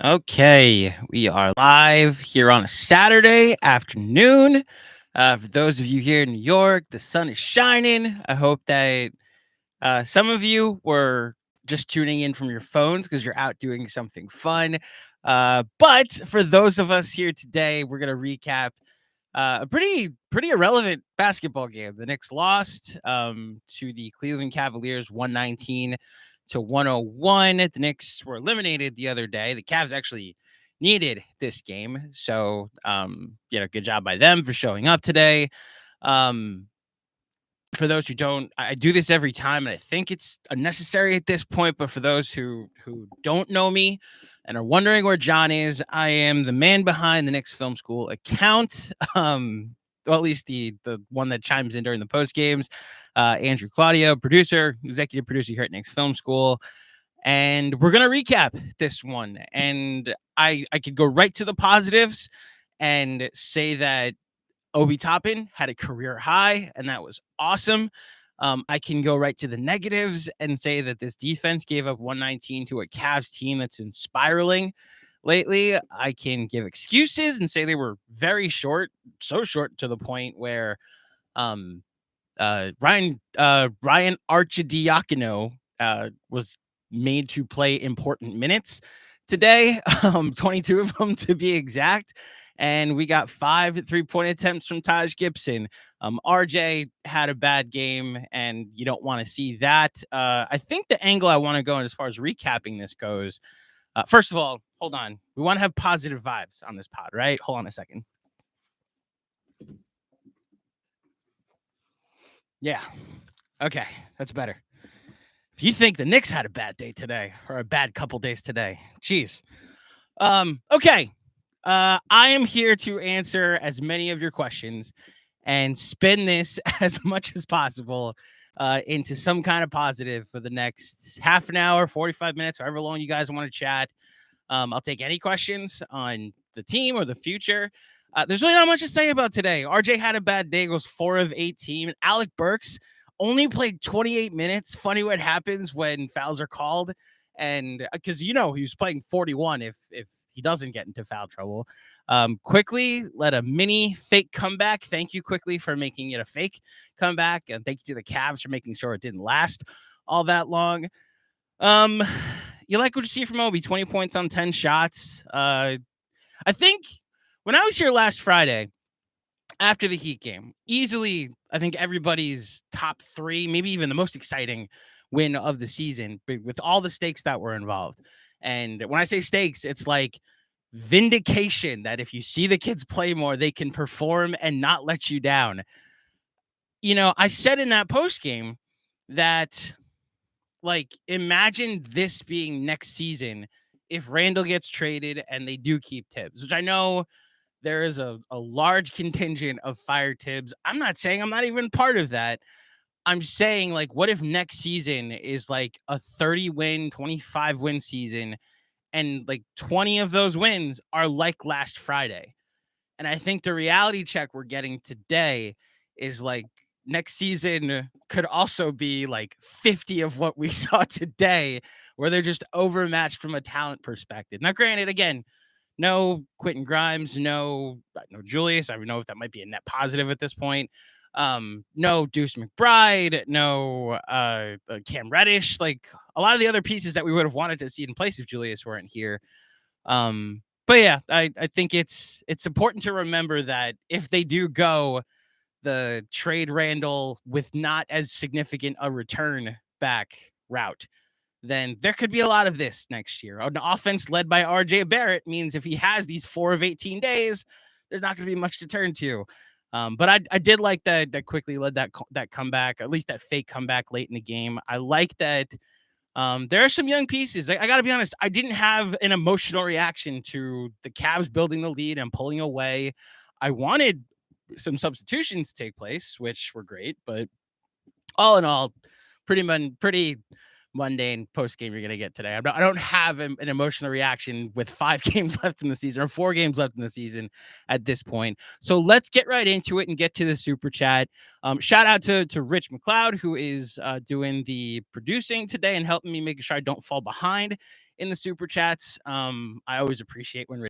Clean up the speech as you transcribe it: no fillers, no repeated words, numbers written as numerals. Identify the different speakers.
Speaker 1: Okay, we are live here on a Saturday afternoon. For those of you here in New York, the sun is shining. I hope that some of you were just tuning in from your phones because you're out doing something fun. But for those of us here today, we're gonna recap a pretty irrelevant basketball game. The Knicks lost to the Cleveland Cavaliers 119 to 101. The Knicks were eliminated the other day. The Cavs actually needed this game. So, good job by them for showing up today. Um, for those who don't, I do this every time, and I think it's unnecessary at this point. But for those who don't know me and are wondering where John is, I am the man behind the Knicks Film School account. Well, at least the one that chimes in during the post games. Andrew Claudio, producer, executive producer here at Knicks Film School, and we're gonna recap this one. And I could go right to the positives and say that Obi Toppin had a career high, and that was awesome. I can go right to the negatives and say that this defense gave up 119 to a Cavs team that's been spiraling lately. I can give excuses and say they were very short, so short to the point where Ryan Arcidiacono was made to play important minutes today, 22 of them to be exact. And we got 5 3-point attempts from Taj Gibson. RJ had a bad game, and you don't want to see that. I think the angle I want to go in as far as recapping this goes, first of all, hold on. We want to have positive vibes on this pod, right? Hold on a second. Yeah. Okay, that's better. If you think the Knicks had a bad day today or a bad couple days today, geez. Okay. I am here to answer as many of your questions and spin this as much as possible into some kind of positive for the next half an hour, 45 minutes, however long you guys want to chat. I'll take any questions on the team or the future. There's really not much to say about today. RJ had a bad day, goes 4 of 18. Alec Burks only played 28 minutes. Funny what happens when fouls are called. And because, he was playing 41 if he doesn't get into foul trouble. Quickly led a mini fake comeback. Thank you, Quickly, for making it a fake comeback. And thank you to the Cavs for making sure it didn't last all that long. You like what you see from Obi, 20 points on 10 shots. I think when I was here last Friday, after the Heat game, easily, I think everybody's top 3, maybe even the most exciting win of the season with all the stakes that were involved. And when I say stakes, it's like vindication that if you see the kids play more, they can perform and not let you down. I said in that post game that, like, imagine this being next season if Randall gets traded and they do keep Tibbs, which I know there is a large contingent of fire Tibbs. I'm not saying I'm not even part of that. I'm saying, like, what if next season is like a 30-win, 25-win season, and like 20 of those wins are like last Friday? And I think the reality check we're getting today is like next season could also be like 50 of what we saw today, where they're just overmatched from a talent perspective. Now, granted, again, no Quentin Grimes, no Julius. I don't know if that might be a net positive at this point. No Deuce McBride, no Cam Reddish, like a lot of the other pieces that we would have wanted to see in place if Julius weren't here. But yeah, I think it's important to remember that if they do go the trade Randall with not as significant a return back route, then there could be a lot of this next year. An offense led by RJ Barrett means if he has these 4 of 18 days, there's not going to be much to turn to. But I did like that Quickly led that comeback, at least that fake comeback late in the game. I like that. There are some young pieces. I got to be honest, I didn't have an emotional reaction to the Cavs building the lead and pulling away. I wanted some substitutions to take place, which were great, but all in all, pretty mundane post game you're going to get today. I don't have an emotional reaction with 5 games left in the season or 4 games left in the season at this point. So let's get right into it and get to the super chat. Shout out to Rich McLeod, who is doing the producing today and helping me making sure I don't fall behind in the super chats. I always appreciate when